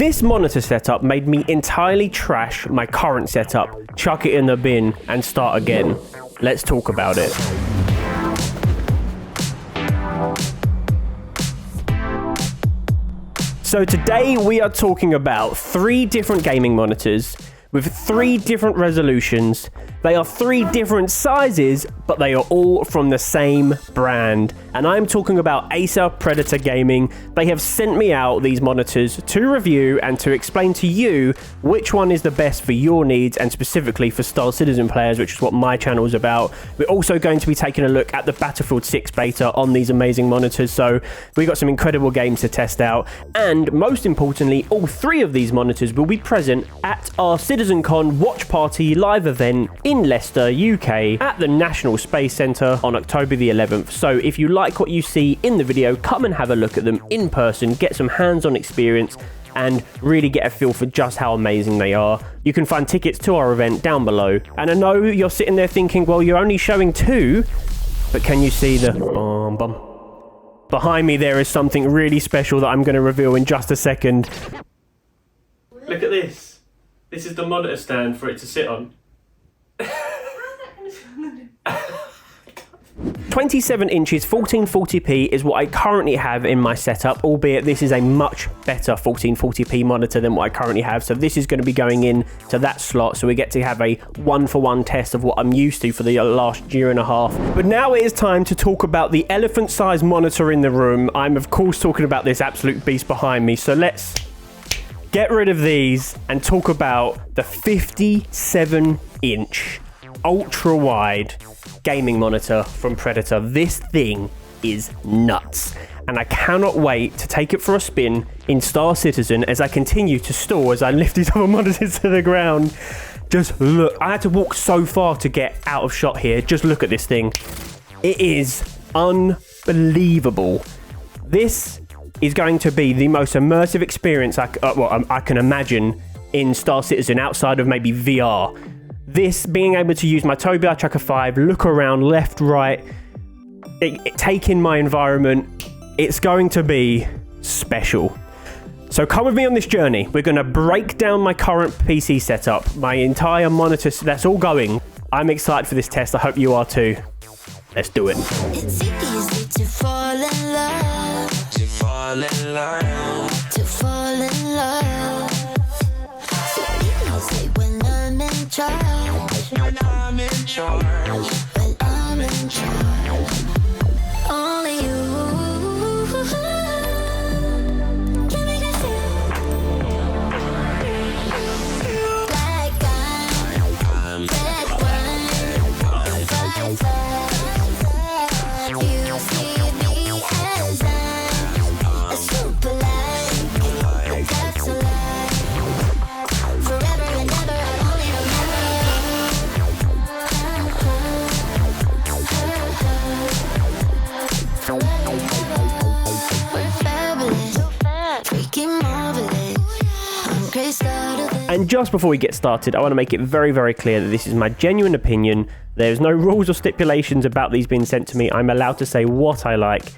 This monitor setup made me entirely trash my current setup, chuck it in the bin, and start again. Let's talk about it. So today we are talking about 3 different gaming monitors with 3 different resolutions. They are 3 different sizes, but they are all from the same brand. And I'm talking about Acer Predator Gaming. They have sent me out these monitors to review and to explain to you which one is the best for your needs, and specifically for Star Citizen players, which is what my channel is about. We're also going to be taking a look at the Battlefield 6 beta on these amazing monitors. So we got some incredible games to test out. And most importantly, all 3 of these monitors will be present at our CitizenCon watch party live event in Leicester, UK, at the National Space Centre on October the 11th. So if you like what you see in the video, come and have a look at them in person, get some hands-on experience, and really get a feel for just how amazing they are. You can find tickets to our event down below. And I know you're sitting there thinking, well, you're only showing 2, but can you see the bum? Behind me there is something really special that I'm going to reveal in just a second. Look at this. This is the monitor stand for it to sit on. 27 inches 1440p is what I currently have in my setup, albeit this is a much better 1440p monitor than what I currently have. So this is going to be going in to that slot, so we get to have a 1-for-1 test of what I'm used to for the last year and a half. But now it is time to talk about the elephant-sized monitor in the room. I'm of course talking about this absolute beast behind me. So let's get rid of these and talk about the 57-inch ultra-wide gaming monitor from Predator. This thing is nuts, and I cannot wait to take it for a spin in Star Citizen as I continue to stall as I lift these other monitors to the ground. Just look, I had to walk so far to get out of shot here. Just look at this thing. It is unbelievable. This is going to be the most immersive experience I can imagine in Star Citizen, outside of maybe VR. This, being able to use my Tobii Eye Tracker 5, look around left, right, take in my environment, it's going to be special. So come with me on this journey. We're going to break down my current PC setup, my entire monitor, that's all going. I'm excited for this test, I hope you are too. Let's do it. It's easy to fall in love, to fall in love, to fall in love. So easy when I'm in charge, when I'm in charge, when I'm in charge. Only you can make it feel like I'm red wine, you see me as I'm a super light, that's a lie. Forever and ever, I only we're fabulous, freaking marvelous. I'm crazy out of it. And just before we get started, I want to make it very, very clear that this is my genuine opinion. There's no rules or stipulations about these being sent to me. I'm allowed to say what I like,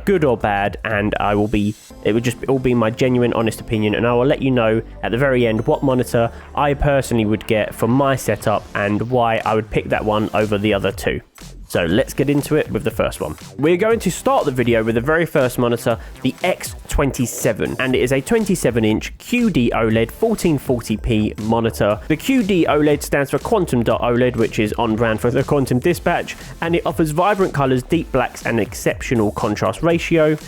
good or bad, and it will just all be my genuine, honest opinion, and I will let you know at the very end what monitor I personally would get for my setup and why I would pick that one over the other 2. So let's get into it with the first one. We're going to start the video with the very first monitor, the X27, and it is a 27-inch QD OLED 1440p monitor. The QD OLED stands for Quantum Dot OLED, which is on brand for the Quantum Dispatch, and it offers vibrant colors, deep blacks, and exceptional contrast ratio.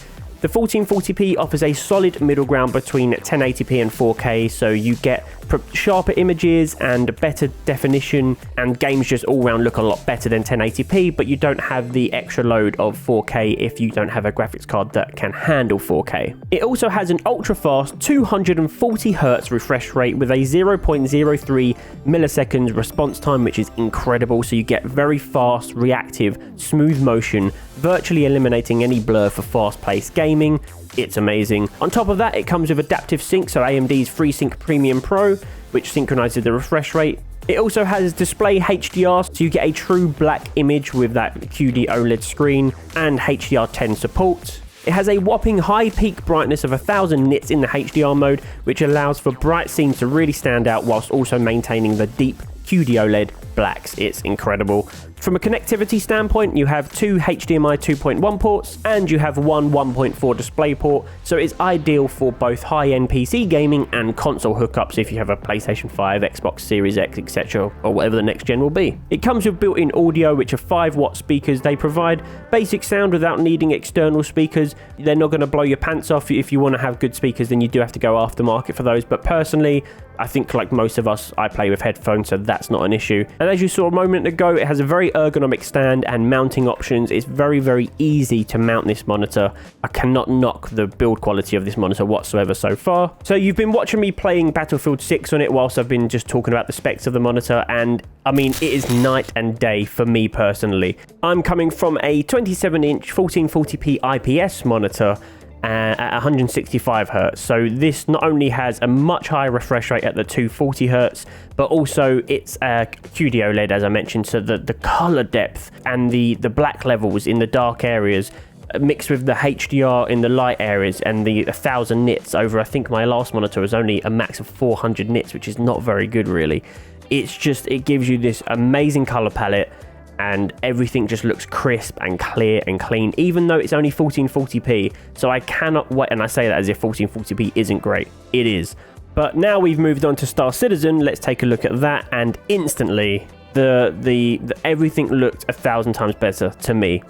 The 1440p offers a solid middle ground between 1080p and 4K, so you get sharper images and better definition, and games just all round look a lot better than 1080p, but you don't have the extra load of 4K if you don't have a graphics card that can handle 4K. It also has an ultra fast 240Hz refresh rate with a 0.03 milliseconds response time, which is incredible, so you get very fast, reactive, smooth motion, virtually eliminating any blur for fast-paced gaming. It's amazing. On top of that, it comes with adaptive sync, so AMD's FreeSync Premium Pro, which synchronizes the refresh rate. It also has display HDR, so you get a true black image with that QD OLED screen, and HDR10 support. It has a whopping high peak brightness of 1000 nits in the HDR mode, which allows for bright scenes to really stand out whilst also maintaining the deep QD-OLED blacks. It's incredible. From a connectivity standpoint, you have two HDMI 2.1 ports and you have one 1.4 display port, so it's ideal for both high-end PC gaming and console hookups if you have a PlayStation 5, Xbox Series X, etc., or whatever the next gen will be. It comes with built-in audio, which are 5-watt speakers. They provide basic sound without needing external speakers. They're not going to blow your pants off. If you want to have good speakers, then you do have to go aftermarket for those, but personally, I think like most of us, I play with headphones, so that's not an issue. And as you saw a moment ago, it has a very ergonomic stand and mounting options. It's very, very easy to mount this monitor. I cannot knock the build quality of this monitor whatsoever so far. So you've been watching me playing Battlefield 6 on it whilst I've been just talking about the specs of the monitor, and I mean, it is night and day for me personally. I'm coming from a 27-inch 1440p IPS monitor at 165 Hz. So this not only has a much higher refresh rate at the 240 Hz, but also it's a QD OLED, as I mentioned, so the color depth and the black levels in the dark areas mixed with the HDR in the light areas and the 1000 nits over, I think my last monitor was only a max of 400 nits, which is not very good really. It's just, it gives you this amazing color palette, and everything just looks crisp and clear and clean, even though it's only 1440p. So I cannot wait, and I say that as if 1440p isn't great. It is. But now we've moved on to Star Citizen. Let's take a look at that, and instantly the everything looked 1,000 times better to me.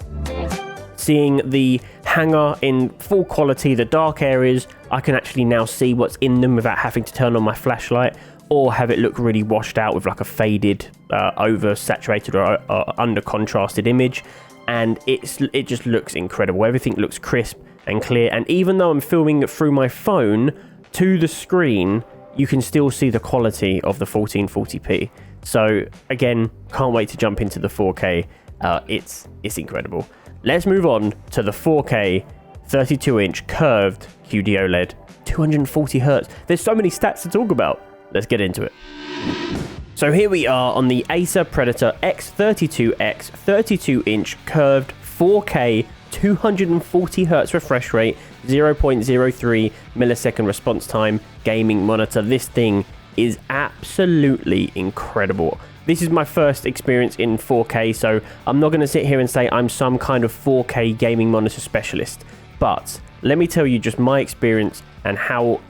Seeing the hangar in full quality, the dark areas, I can actually now see what's in them without having to turn on my flashlight or have it look really washed out with like a faded, over-saturated or under-contrasted image. And it just looks incredible. Everything looks crisp and clear. And even though I'm filming it through my phone to the screen, you can still see the quality of the 1440p. So again, can't wait to jump into the 4K. It's incredible. Let's move on to the 4K 32-inch curved QD OLED, 240 Hz. There's so many stats to talk about. Let's get into it. So here we are on the Acer Predator X32X 32-inch curved 4K 240 Hz refresh rate, 0.03 millisecond response time gaming monitor. This thing is absolutely incredible. This is my first experience in 4K, so I'm not going to sit here and say I'm some kind of 4K gaming monitor specialist, but let me tell you just my experience and how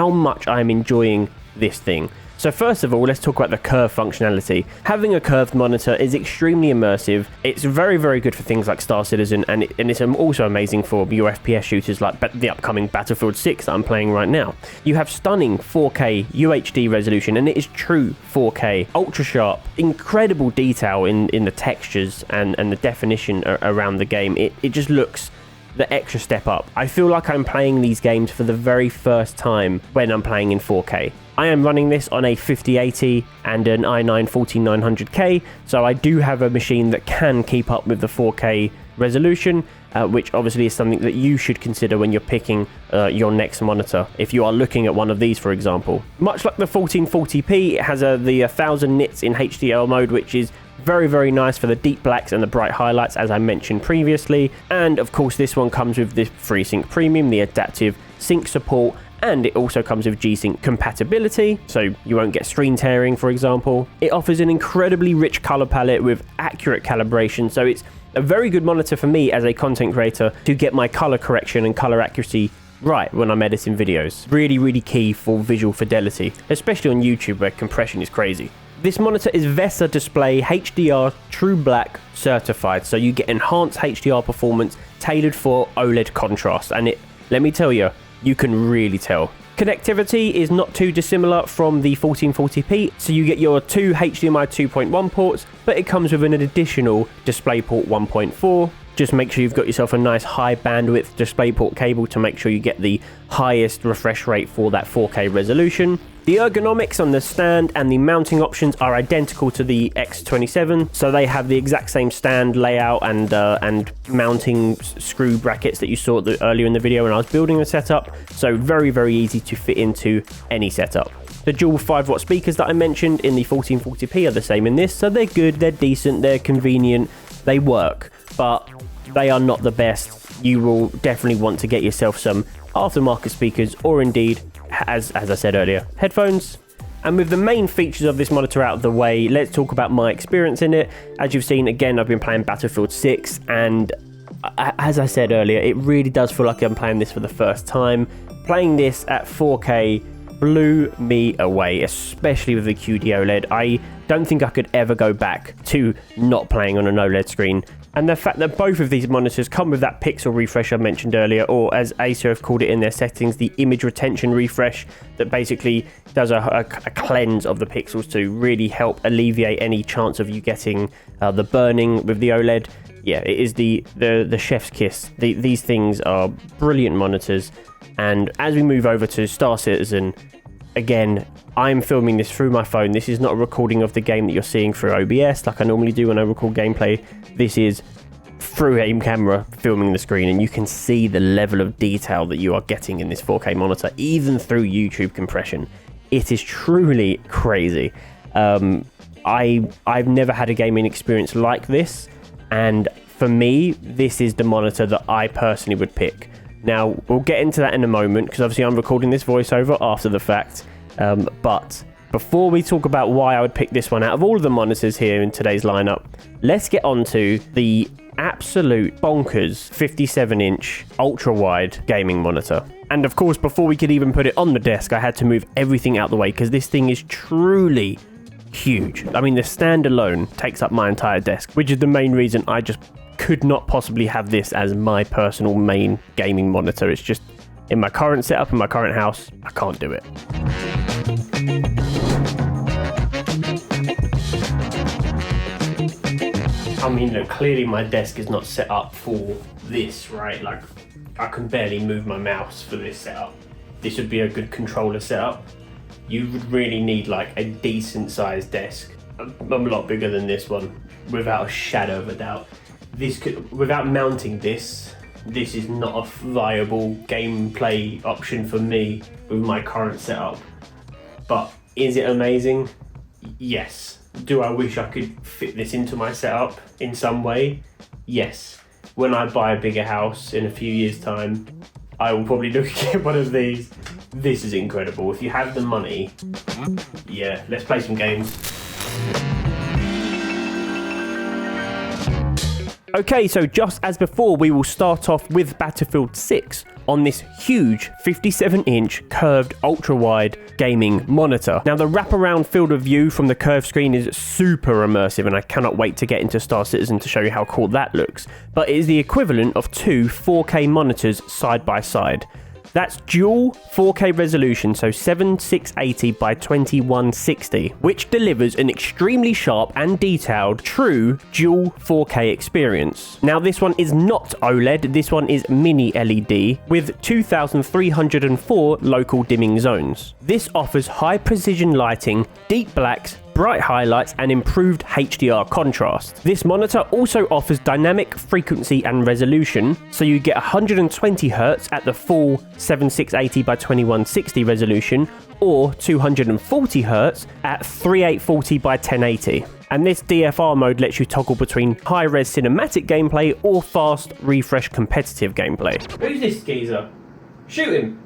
much I'm enjoying this thing. So first of all, let's talk about the curve functionality. Having a curved monitor is extremely immersive. It's very, very good for things like Star Citizen, and it's also amazing for your FPS shooters like the upcoming Battlefield 6 that I'm playing right now. You have stunning 4K UHD resolution, and it is true 4K, ultra sharp, incredible detail in the textures and the definition around the game. It just looks the extra step up. I feel like I'm playing these games for the very first time when I'm playing in 4K. I am running this on a 5080 and an i9-14900K, so I do have a machine that can keep up with the 4K resolution, which obviously is something that you should consider when you're picking your next monitor, if you are looking at one of these, for example. Much like the 1440p, it has the 1000 nits in HDR mode, which is very, very nice for the deep blacks and the bright highlights, as I mentioned previously. And of course, this one comes with this FreeSync Premium, the adaptive sync support, and it also comes with G-Sync compatibility, so you won't get screen tearing, for example. It offers an incredibly rich color palette with accurate calibration, so it's a very good monitor for me as a content creator to get my color correction and color accuracy right when I'm editing videos. Really, really key for visual fidelity, especially on YouTube where compression is crazy. This monitor is VESA Display HDR True Black certified, so you get enhanced HDR performance tailored for OLED contrast, and let me tell you, you can really tell. Connectivity is not too dissimilar from the 1440p, so you get your two HDMI 2.1 ports, but it comes with an additional DisplayPort 1.4. Just make sure you've got yourself a nice high bandwidth DisplayPort cable to make sure you get the highest refresh rate for that 4K resolution. The ergonomics on the stand and the mounting options are identical to the X27, so they have the exact same stand layout and mounting screw brackets that you saw earlier in the video when I was building the setup, so very, very easy to fit into any setup. The dual 5-watt speakers that I mentioned in the 1440p are the same in this, so they're good, they're decent, they're convenient, they work, but they are not the best. you will definitely want to get yourself some aftermarket speakers, or indeed, as I said earlier, headphones. And with the main features of this monitor out of the way, let's talk about my experience in it. As you've seen, again, I've been playing Battlefield 6, and as I said earlier, it really does feel like I'm playing this for the first time. Playing this at 4K blew me away, especially with the QD OLED. I don't think I could ever go back to not playing on an OLED screen. And the fact that both of these monitors come with that pixel refresh I mentioned earlier, or as Acer have called it in their settings, the image retention refresh, that basically does a cleanse of the pixels to really help alleviate any chance of you getting the burning with the OLED. Yeah, it is the chef's kiss. These things are brilliant monitors. And as we move over to Star Citizen, again, I'm filming this through my phone. This is not a recording of the game that you're seeing through OBS like I normally do when I record gameplay. This is through aim camera filming the screen, and you can see the level of detail that you are getting in this 4K monitor, even through YouTube compression. It is truly crazy. I've never had a gaming experience like this, and for me, this is the monitor that I personally would pick. Now, we'll get into that in a moment, because obviously I'm recording this voiceover after the fact. But before we talk about why I would pick this one out of all of the monitors here in today's lineup, let's get on to the absolute bonkers 57-inch ultra-wide gaming monitor. And of course, before we could even put it on the desk, I had to move everything out the way, because this thing is truly huge. I mean, the stand alone takes up my entire desk, which is the main reason I just could not possibly have this as my personal main gaming monitor. It's just, in my current setup, in my current house, I can't do it. I mean, look, clearly my desk is not set up for this, right? Like, I can barely move my mouse for this setup. This would be a good controller setup. You would really need like a decent sized desk, a lot bigger than this one, without a shadow of a doubt. This could, without mounting this is not a viable gameplay option for me with my current setup. But is it amazing? Yes. Do I wish I could fit this into my setup in some way? Yes. When I buy a bigger house in a few years' time, I will probably look at one of these. This is incredible. If you have the money, yeah, let's play some games. Okay, so just as before, we will start off with Battlefield 6 on this huge 57-inch curved ultra-wide gaming monitor. Now, the wraparound field of view from the curved screen is super immersive, and I cannot wait to get into Star Citizen to show you how cool that looks. But it is the equivalent of two 4K monitors side by side. That's dual 4K resolution, so 7680 by 2160, which delivers an extremely sharp and detailed true dual 4K experience. Now, this one is not OLED, this one is mini LED with 2304 local dimming zones. This offers high precision lighting, deep blacks, bright highlights and improved HDR contrast. This monitor also offers dynamic frequency and resolution, so you get 120Hz at the full 7680 by 2160 resolution, or 240Hz at 3840 by 1080. And this DFR mode lets you toggle between high-res cinematic gameplay or fast refresh competitive gameplay. Who's this geezer? Shoot him!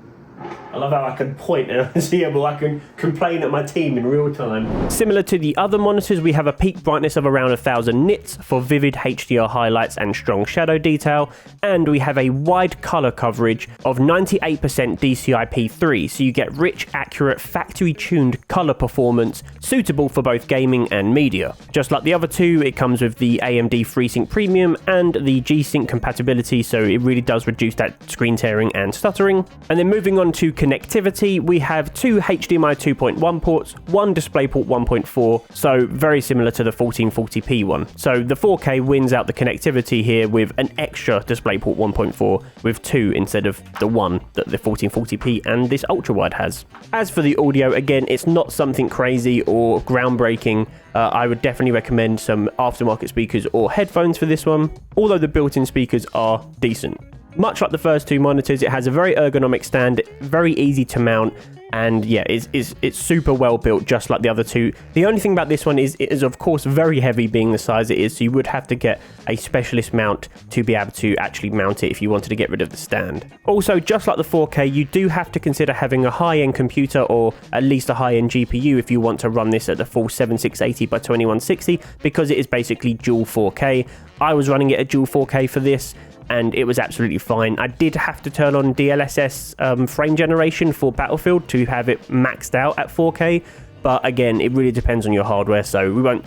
I love how I can point and see him, or I can complain at my team in real time. Similar to the other monitors, we have a peak brightness of around 1000 nits for vivid HDR highlights and strong shadow detail, and we have a wide color coverage of 98% DCI-P3, so you get rich, accurate, factory-tuned color performance suitable for both gaming and media. Just like the other two, it comes with the AMD FreeSync Premium and the G-Sync compatibility, so it really does reduce that screen tearing and stuttering. And then moving on to connectivity, we have two HDMI 2.1 ports, one DisplayPort 1.4, so very similar to the 1440p one. So the 4K wins out the connectivity here with an extra DisplayPort 1.4 with two instead of the one that the 1440p and this ultrawide has. As for the audio, again, it's not something crazy or groundbreaking. I would definitely recommend some aftermarket speakers or headphones for this one, although the built-in speakers are decent. Much like the first two monitors, it has a very ergonomic stand, very easy to mount, And yeah, it's super well built, just like the other two. The only thing about this one is it is of course very heavy, being the size it is, so you would have to get a specialist mount to be able to actually mount it if you wanted to get rid of the stand. Also, just like the 4K, you do have to consider having a high-end computer, or at least a high-end GPU, if you want to run this at the full 7680 by 2160, because it is basically dual 4K. I was running it at dual 4K for this, and it was absolutely fine. I did have to turn on DLSS frame generation for Battlefield to have it maxed out at 4K, but again, it really depends on your hardware, so we won't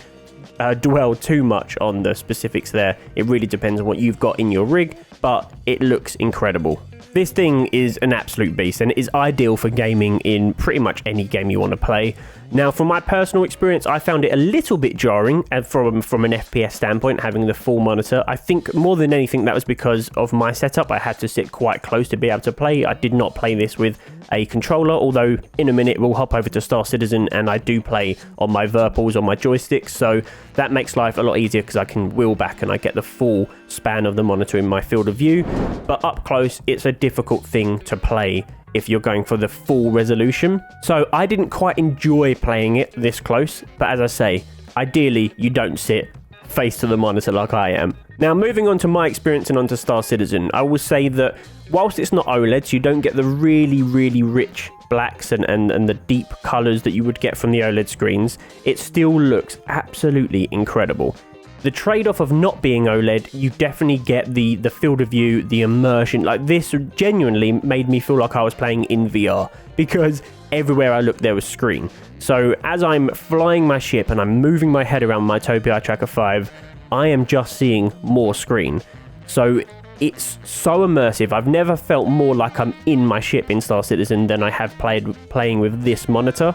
dwell too much on the specifics there. It really depends on what you've got in your rig, but it looks incredible. This thing is an absolute beast, and it is ideal for gaming in pretty much any game you want to play. Now, from my personal experience, I found it a little bit jarring from an FPS standpoint, having the full monitor. I think more than anything that was because of my setup. I had to sit quite close to be able to play. I did not play this with a controller, although in a minute we'll hop over to Star Citizen and I do play on my Virpals on my joysticks, so that makes life a lot easier because I can wheel back and I get the full span of the monitor in my field of view. But up close, it's a difficult thing to play if you're going for the full resolution. So I didn't quite enjoy playing it this close, but as I say, ideally you don't sit face to the monitor like I am. Now, moving on to my experience and onto Star Citizen, I will say that whilst it's not OLED, so you don't get the really rich blacks and the deep colors that you would get from the OLED screens, it still looks absolutely incredible. The trade-off of not being OLED, you definitely get the field of view, the immersion. Like, this genuinely made me feel like I was playing in VR, because everywhere I looked there was screen. So as I'm flying my ship and I'm moving my head around my Tobii Tracker 5, I am just seeing more screen. So it's so immersive. I've never felt more like I'm in my ship in Star Citizen than I have playing with this monitor.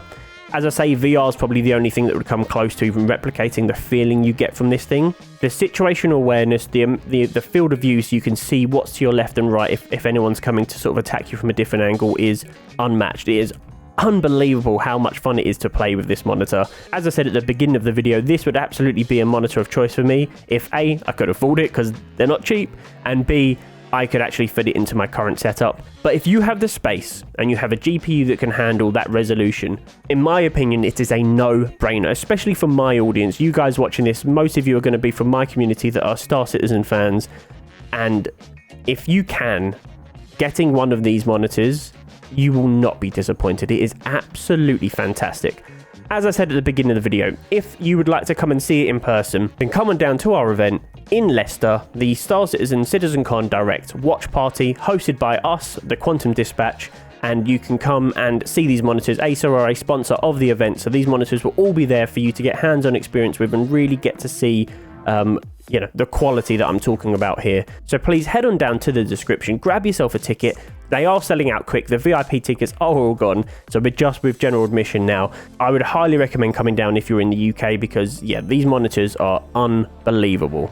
As I say, VR is probably the only thing that would come close to even replicating the feeling you get from this thing. The situational awareness, the field of view, so you can see what's to your left and right if anyone's coming to sort of attack you from a different angle, is unmatched. It is unbelievable how much fun it is to play with this monitor. As I said at the beginning of the video, this would absolutely be a monitor of choice for me if A, I could afford it because they're not cheap, and B, I could actually fit it into my current setup. But if you have the space and you have a GPU that can handle that resolution, in my opinion, it is a no-brainer, especially for my audience. You guys watching this, most of you are going to be from my community that are Star Citizen fans, and if you can, getting one of these monitors, you will not be disappointed. It is absolutely fantastic. As I said at the beginning of the video, if you would like to come and see it in person, then come on down to our event in Leicester, the Star Citizen CitizenCon Direct watch party hosted by us, the Quantum Dispatch, and you can come and see these monitors. Acer are a sponsor of the event, so these monitors will all be there for you to get hands-on experience with and really get to see the quality that I'm talking about here. So please head on down to the description, grab yourself a ticket. They are selling out quick. The VIP tickets are all gone, so we're just with general admission now. I would highly recommend coming down if you're in the UK, because yeah, these monitors are unbelievable.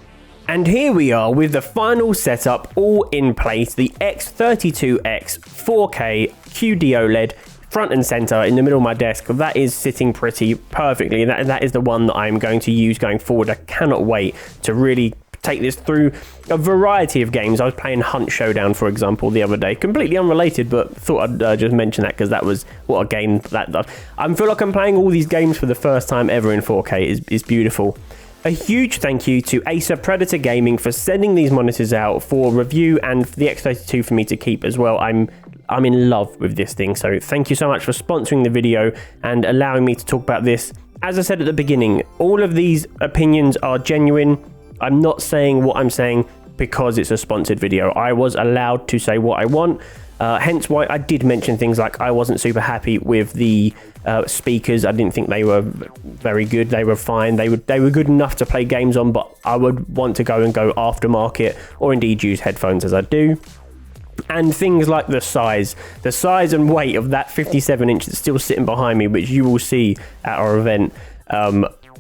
And here we are with the final setup all in place, the X32X 4K QD OLED front and center in the middle of my desk. That is sitting pretty perfectly, and that is the one that I'm going to use going forward. I cannot wait to really take this through a variety of games. I was playing Hunt Showdown, for example, the other day, completely unrelated, but thought I'd just mention that because that was what a game that I feel like I'm playing all these games for the first time ever in 4K. is beautiful. A huge thank you to Acer Predator Gaming for sending these monitors out for review, and the X32 for me to keep as well. I'm in love with this thing, so thank you so much for sponsoring the video and allowing me to talk about this. As I said at the beginning, all of these opinions are genuine. I'm not saying what I'm saying because it's a sponsored video. I was allowed to say what I want, hence why I did mention things like I wasn't super happy with the speakers. I didn't think they were very good. They were fine. They were good enough to play games on, but I would want to go aftermarket or indeed use headphones as I do. And things like the size and weight of that 57-inch that's still sitting behind me, which you will see at our event,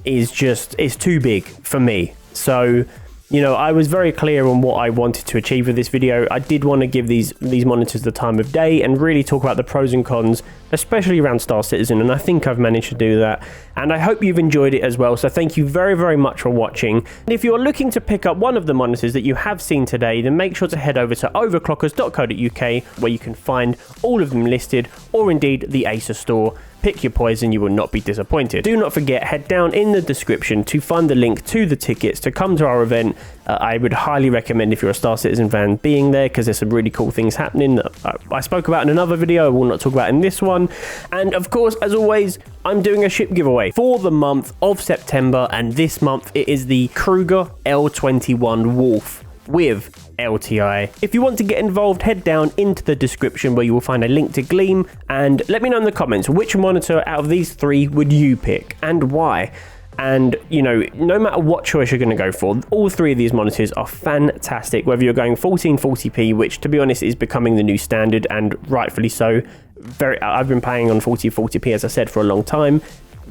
is too big for me. So You know, I was very clear on what I wanted to achieve with this video. I did want to give these monitors the time of day and really talk about the pros and cons, especially around Star Citizen, and I think I've managed to do that. And I hope you've enjoyed it as well, so thank you very, very much for watching. And if you're looking to pick up one of the monitors that you have seen today, then make sure to head over to overclockers.co.uk, where you can find all of them listed, or indeed the Acer store. Pick your poison, you will not be disappointed. Do not forget, head down in the description to find the link to the tickets to come to our event. I would highly recommend, if you're a Star Citizen fan, being there, because there's some really cool things happening that I spoke about in another video, I will not talk about in this one. And of course, as always, I'm doing a ship giveaway for the month of September, and this month it is the Kruger L21 Wolf with LTI. If you want to get involved, head down into the description where you will find a link to Gleam, and let me know in the comments which monitor out of these three would you pick and why. And you know, no matter what choice you're going to go for, all three of these monitors are fantastic, whether you're going 1440p, which to be honest is becoming the new standard, and rightfully so. I've been playing on 1440p, as I said, for a long time.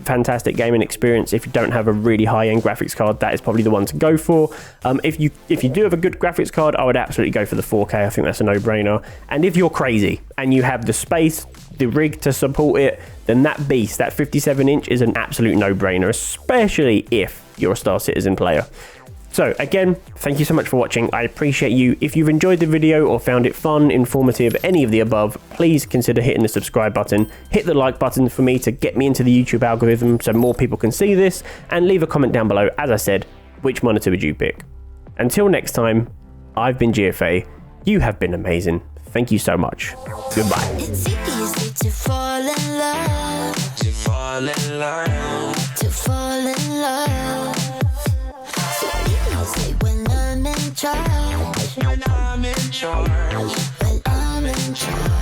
Fantastic gaming experience. If you don't have a really high-end graphics card, that is probably the one to go for. If you do have a good graphics card, I would absolutely go for the 4K. I think that's a no-brainer. And if you're crazy and you have the space, the rig to support it, then that beast, that 57-inch, is an absolute no-brainer, especially if you're a Star Citizen player. So again, thank you so much for watching. I appreciate you. If you've enjoyed the video or found it fun, informative, any of the above, please consider hitting the subscribe button. Hit the like button for me to get me into the YouTube algorithm so more people can see this, and leave a comment down below, as I said, which monitor would you pick? Until next time, I've been GFA. You have been amazing. Thank you so much. Goodbye. It's easy to fall in love, to fall in love, to fall in love. So easy when I'm in charge, when I'm in charge, when I'm in charge.